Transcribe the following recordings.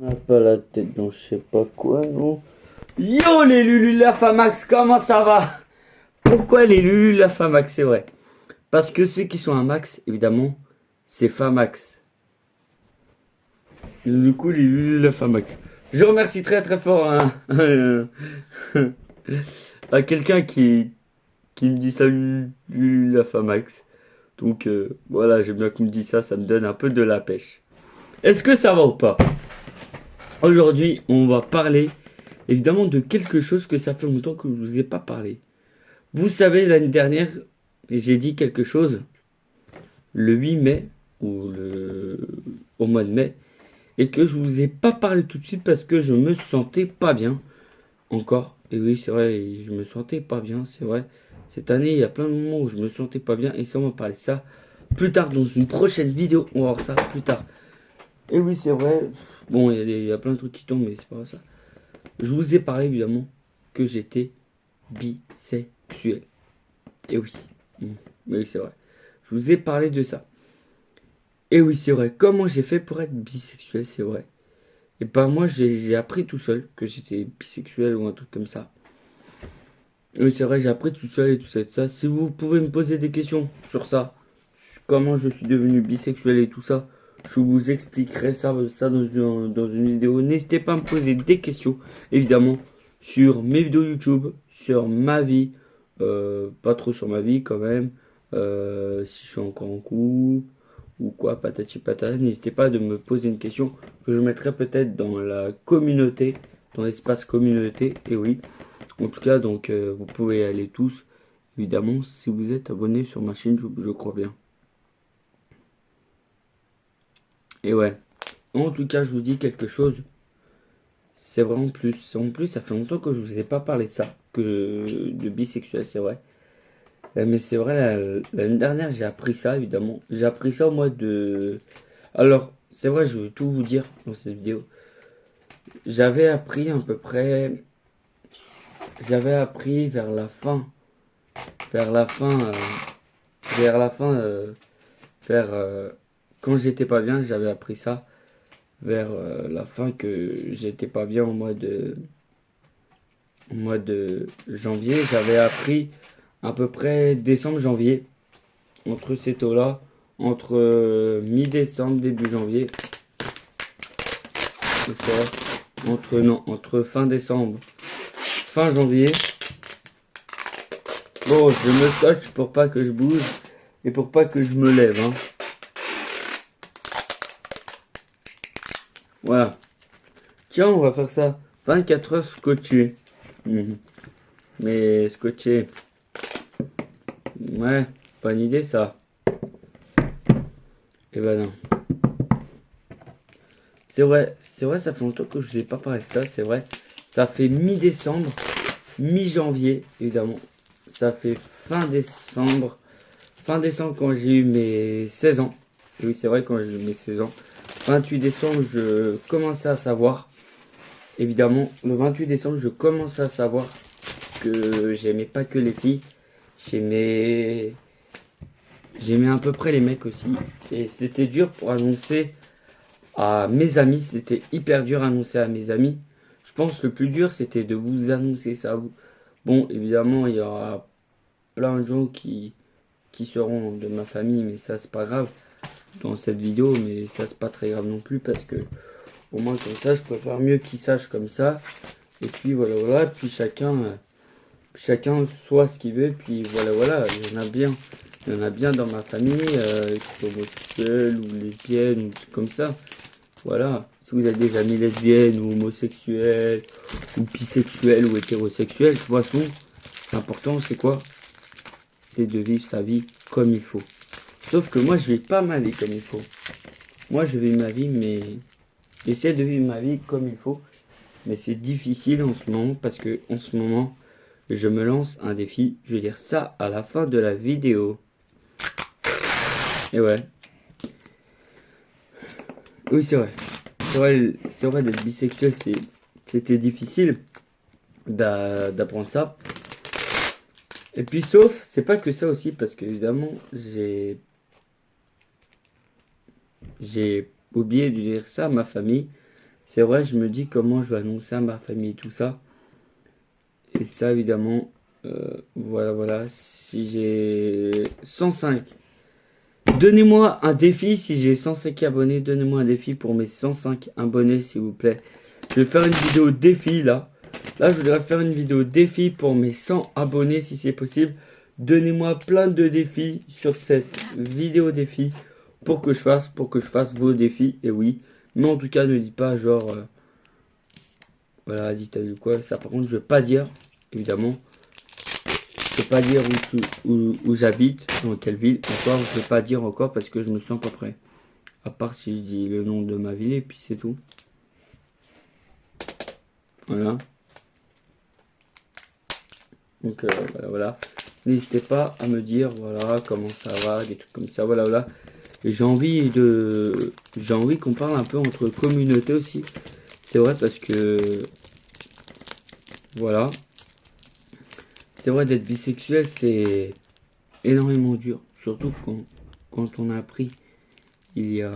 On n'a pas la tête dans je sais pas quoi, non. Yo les Lulu la Famax, comment ça va? Pourquoi les Lulu la Famax, c'est vrai? Parce que ceux qui sont un max, évidemment, c'est Famax. Du coup, les Lulu la Famax. Je remercie très très fort à quelqu'un qui me dit salut Lulu la Famax. Donc voilà, j'aime bien qu'on me dise ça, ça me donne un peu de la pêche. Est-ce que ça va ou pas? Aujourd'hui, on va parler évidemment de quelque chose que ça fait longtemps que je vous ai pas parlé. Vous savez, l'année dernière, j'ai dit quelque chose le 8 mai ou au mois de mai et que je vous ai pas parlé tout de suite parce que je me sentais pas bien encore. Et oui, c'est vrai, je me sentais pas bien, c'est vrai. Cette année, il y a plein de moments où je me sentais pas bien et ça, on va parler de ça plus tard dans une prochaine vidéo. On va voir ça plus tard. Et oui, c'est vrai. Bon, il y a plein de trucs qui tombent, mais c'est pas ça. Je vous ai parlé évidemment que j'étais bisexuel. Et oui, oui c'est vrai. Je vous ai parlé de ça. Et oui c'est vrai. Comment j'ai fait pour être bisexuel, c'est vrai. Et ben moi j'ai appris tout seul que j'étais bisexuel ou un truc comme ça. Oui c'est vrai, j'ai appris tout seul et tout ça, et tout ça. Si vous pouvez me poser des questions sur ça, comment je suis devenu bisexuel et tout ça, je vous expliquerai ça dans une vidéo. N'hésitez pas à me poser des questions, évidemment, sur mes vidéos YouTube, sur ma vie, pas trop sur ma vie quand même, si je suis encore en couple ou quoi, patati patata. N'hésitez pas à me poser une question que je mettrai peut-être dans la communauté, dans l'espace communauté. Et oui, en tout cas, donc vous pouvez y aller tous, évidemment, si vous êtes abonné sur ma chaîne, je crois bien. Et ouais. En tout cas, je vous dis quelque chose. C'est vrai en plus. En plus, ça fait longtemps que je vous ai pas parlé de ça. Que de bisexuel, c'est vrai. Mais c'est vrai, l'année dernière, j'ai appris ça, évidemment. J'ai appris ça au mois de... Alors, c'est vrai, je vais tout vous dire dans cette vidéo. J'avais appris à peu près... J'avais appris vers la fin. Vers la fin... vers la fin... vers... quand j'étais pas bien, j'avais appris ça. Vers la fin que j'étais pas bien au mois de janvier. J'avais appris à peu près décembre-janvier. Entre ces taux-là, entre mi-décembre, début janvier. C'est ça. Entre, non, entre fin décembre, fin janvier. Bon, je me scotche pour pas que je bouge et pour pas que je me lève. Hein. Voilà. Tiens, on va faire ça. 24 heures scotché. Mais scotché. Ouais, pas une idée ça. Et ben non. C'est vrai, ça fait longtemps que je vous ai pas parlé de ça, c'est vrai. Ça fait mi-décembre, mi-janvier, évidemment. Ça fait fin décembre quand j'ai eu mes 16 ans. Et oui, c'est vrai, quand j'ai eu mes 16 ans. 28 décembre, je commençais à savoir. Évidemment, le 28 décembre, je commençais à savoir que j'aimais pas que les filles. J'aimais, j'aimais à peu près les mecs aussi. Et c'était dur pour annoncer à mes amis, c'était hyper dur à annoncer à mes amis. Je pense que le plus dur, c'était de vous annoncer ça à vous. Bon, évidemment, il y aura plein de gens qui seront de ma famille, mais ça, c'est pas grave dans cette vidéo, mais ça, c'est pas très grave non plus parce que au moins comme ça, je préfère mieux qu'ils sachent comme ça. Et puis voilà, voilà, puis chacun soit ce qu'il veut, puis voilà, voilà, il y en a bien. Il y en a bien dans ma famille qui sont homosexuels ou lesbiennes ou tout comme ça. Voilà, si vous avez des amis lesbiennes ou homosexuels ou bisexuels ou hétérosexuels, de toute façon, l'important c'est quoi? C'est de vivre sa vie comme il faut. Sauf que moi je vis pas ma vie comme il faut. Moi je vis ma vie mais j'essaie de vivre ma vie comme il faut. Mais c'est difficile en ce moment parce que en ce moment je me lance un défi. Je vais dire ça à la fin de la vidéo. Et ouais. Oui c'est vrai. C'est vrai d'être bisexuel c'était difficile d'apprendre ça. Et puis sauf, c'est pas que ça aussi, parce que évidemment, j'ai oublié de dire ça à ma famille. c'est vrai, je me dis comment je vais annoncer à ma famille tout ça. Et ça, évidemment, voilà, si j'ai 105. Donnez-moi un défi, si j'ai 105 abonnés, donnez-moi un défi pour mes 105 abonnés, s'il vous plaît. Je vais faire une vidéo défi, là. Là, je voudrais faire une vidéo défi pour mes 100 abonnés, si c'est possible. Donnez-moi plein de défis sur cette vidéo défi pour que je fasse vos défis. Et oui, mais en tout cas, ne dites pas genre, voilà, dites t'as vu quoi. Ça, par contre, je vais pas dire, évidemment. Je peux pas dire où j'habite, dans quelle ville. Encore, je peux pas dire encore parce que je me sens pas prêt. À part si je dis le nom de ma ville et puis c'est tout. Voilà. Donc voilà. N'hésitez pas à me dire voilà comment ça va, des trucs comme ça. Voilà. Et j'ai envie qu'on parle un peu entre communautés aussi. C'est vrai parce que voilà. C'est vrai d'être bisexuel c'est énormément dur. Surtout quand on a appris il y a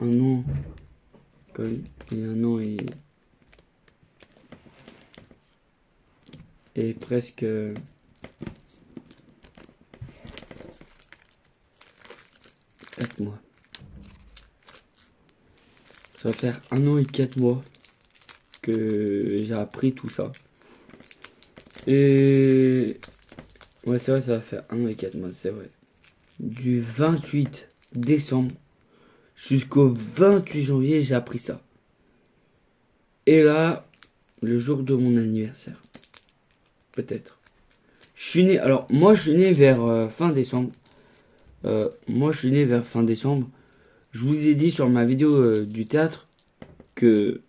un an. Il y a un an et presque 4 mois. Ça va faire 1 an et 4 mois que j'ai appris tout ça. Et ouais, c'est vrai, ça va faire 1 an et 4 mois, c'est vrai. Du 28 décembre jusqu'au 28 janvier, j'ai appris ça. Et là, le jour de mon anniversaire. Peut-être. Je suis né, alors moi je suis né vers fin décembre. Moi je suis né vers fin décembre. Je vous ai dit sur ma vidéo du théâtre que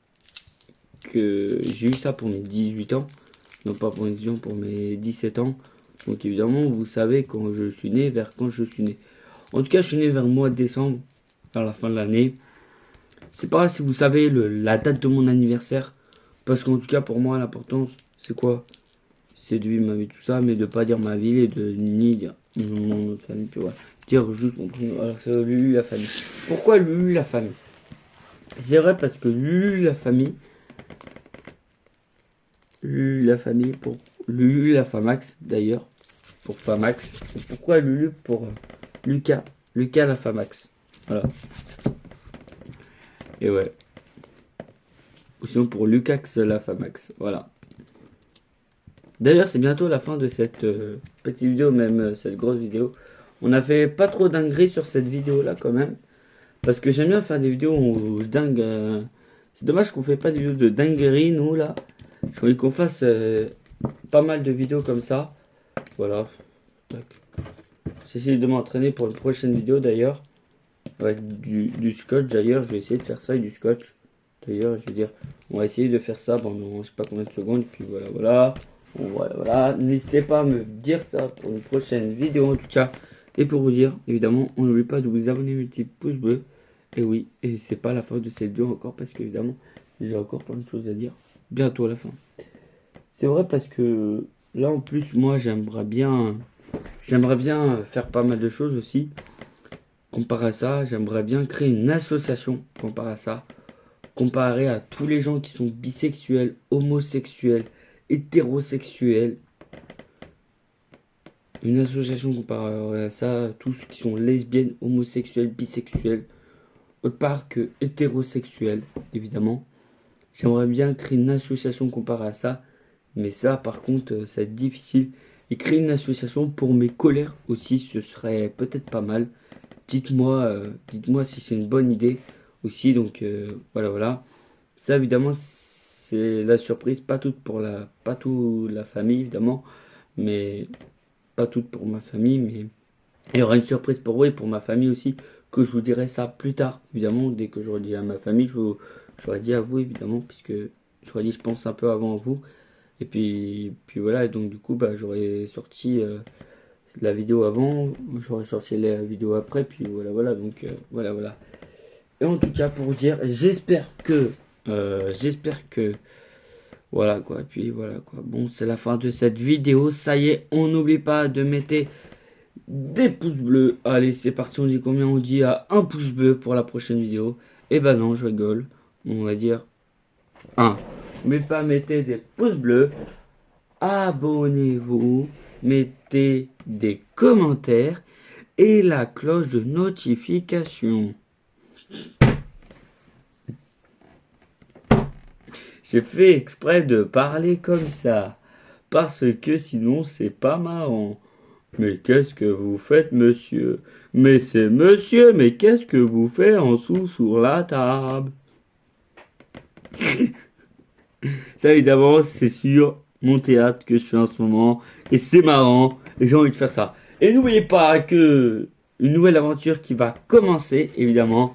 j'ai eu ça pour mes 18 ans. Non pas pour mes 18 ans, pour mes 17 ans. Donc évidemment vous savez quand je suis né, vers quand je suis né. En tout cas je suis né vers le mois de décembre, vers la fin de l'année. C'est pas grave si vous savez la date de mon anniversaire. Parce qu'en tout cas pour moi l'importance c'est quoi? C'est de vivre ma vie tout ça, mais de pas dire ma ville et de ni dire mon nom de famille, puis voilà. Dire juste mon prénom. Alors c'est Lulu la famille. Pourquoi Lulu la famille? C'est vrai parce que Lulu la famille, pour Lulu la Famax d'ailleurs, pour Famax. Et pourquoi Lulu pour Lucas la Famax. Voilà. Et ouais. Ou sinon pour Lucax la Famax. Voilà. D'ailleurs, c'est bientôt la fin de cette petite vidéo, même cette grosse vidéo. On a fait pas trop dinguerie sur cette vidéo là quand même. Parce que j'aime bien faire des vidéos où je dingue. C'est dommage qu'on fait pas des vidéos de dinguerie nous là. J'ai envie qu'on fasse pas mal de vidéos comme ça. Voilà. J'essaie de m'entraîner pour une prochaine vidéo d'ailleurs. Avec du scotch d'ailleurs. Je vais essayer de faire ça avec du scotch. D'ailleurs, je veux dire, on va essayer de faire ça pendant je sais pas combien de secondes. Puis voilà. Voilà, n'hésitez pas à me dire ça pour une prochaine vidéo en tout cas. Et pour vous dire, évidemment, on n'oublie pas de vous abonner, le petit pouce bleu. Et oui, et c'est pas la fin de cette vidéo encore parce qu'évidemment, j'ai encore plein de choses à dire. Bientôt à la fin. C'est vrai parce que là en plus, moi j'aimerais bien faire pas mal de choses aussi. Comparé à ça, j'aimerais bien créer une association comparé à ça. Comparé à tous les gens qui sont bisexuels, homosexuels, hétérosexuels. Une association comparée à ça, tous ceux qui sont lesbiennes, homosexuels, bisexuels, autre part que hétérosexuels, évidemment. J'aimerais bien créer une association comparée à ça, mais ça, par contre, ça va être difficile. Et créer une association pour mes colères aussi, ce serait peut-être pas mal. Dites-moi si c'est une bonne idée aussi. Donc voilà. Ça, évidemment, c'est la surprise, pas toute la famille, évidemment, mais pas toute pour ma famille, mais il y aura une surprise pour vous et pour ma famille aussi, que je vous dirai ça plus tard, évidemment, dès que j'aurai dit à ma famille, j'aurais dit à vous, évidemment, puisque j'aurais dit, je pense, un peu avant vous, et puis voilà, et donc du coup, bah, j'aurais sorti la vidéo avant, j'aurais sorti la vidéo après, puis voilà, donc voilà. Et en tout cas, pour vous dire, j'espère que, voilà quoi, et puis voilà quoi. Bon, c'est la fin de cette vidéo. Ça y est, on n'oublie pas de mettre des pouces bleus. Allez, c'est parti, on dit combien? On dit à un pouce bleu pour la prochaine vidéo. Eh ben non, je rigole. On va dire 1. Mais pas mettez des pouces bleus. Abonnez-vous. Mettez des commentaires. Et la cloche de notification. J'ai fait exprès de parler comme ça. Parce que sinon c'est pas marrant. Mais qu'est-ce que vous faites, monsieur? Mais c'est monsieur, mais qu'est-ce que vous faites en dessous sur la table? Ça, évidemment, c'est sur mon théâtre que je fais en ce moment. Et c'est marrant. Et j'ai envie de faire ça. Et n'oubliez pas que une nouvelle aventure qui va commencer, évidemment,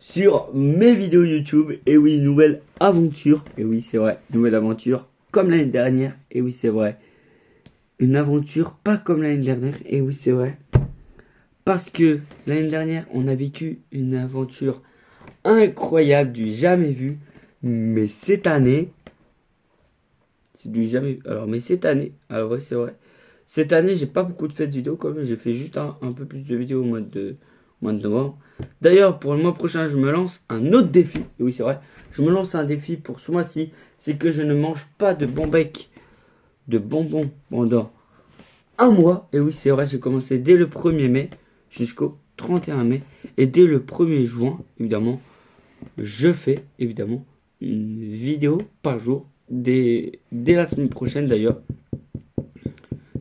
sur mes vidéos YouTube. Et oui, nouvelle aventure. Et oui, c'est vrai, nouvelle aventure comme l'année dernière. Et oui, c'est vrai. Une aventure pas comme l'année dernière. Et oui, c'est vrai. Parce que l'année dernière, on a vécu une aventure incroyable, du jamais vu. Mais cette année, c'est du jamais vu. Alors, mais cette année, alors ouais, c'est vrai. Cette année, j'ai pas beaucoup de fait de vidéos, comme j'ai fait juste un peu plus de vidéos au mois de novembre. D'ailleurs, pour le mois prochain, je me lance un autre défi. Et oui, c'est vrai. Je me lance un défi pour ce mois-ci. C'est que je ne mange pas de bonbec, de bonbons pendant un mois. Et oui, c'est vrai, j'ai commencé dès le 1er mai jusqu'au 31 mai. Et dès le 1er juin, évidemment, je fais évidemment une vidéo par jour. Dès la semaine prochaine d'ailleurs.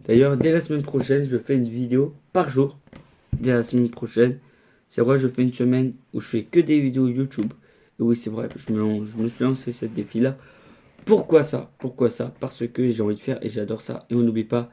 D'ailleurs, dès la semaine prochaine, je fais une vidéo par jour. Dès la semaine prochaine. C'est vrai, je fais une semaine où je fais que des vidéos YouTube. Et oui, c'est vrai, je me suis lancé cette défi-là. Pourquoi ça? Pourquoi ça? Parce que j'ai envie de faire et j'adore ça. Et on n'oublie pas,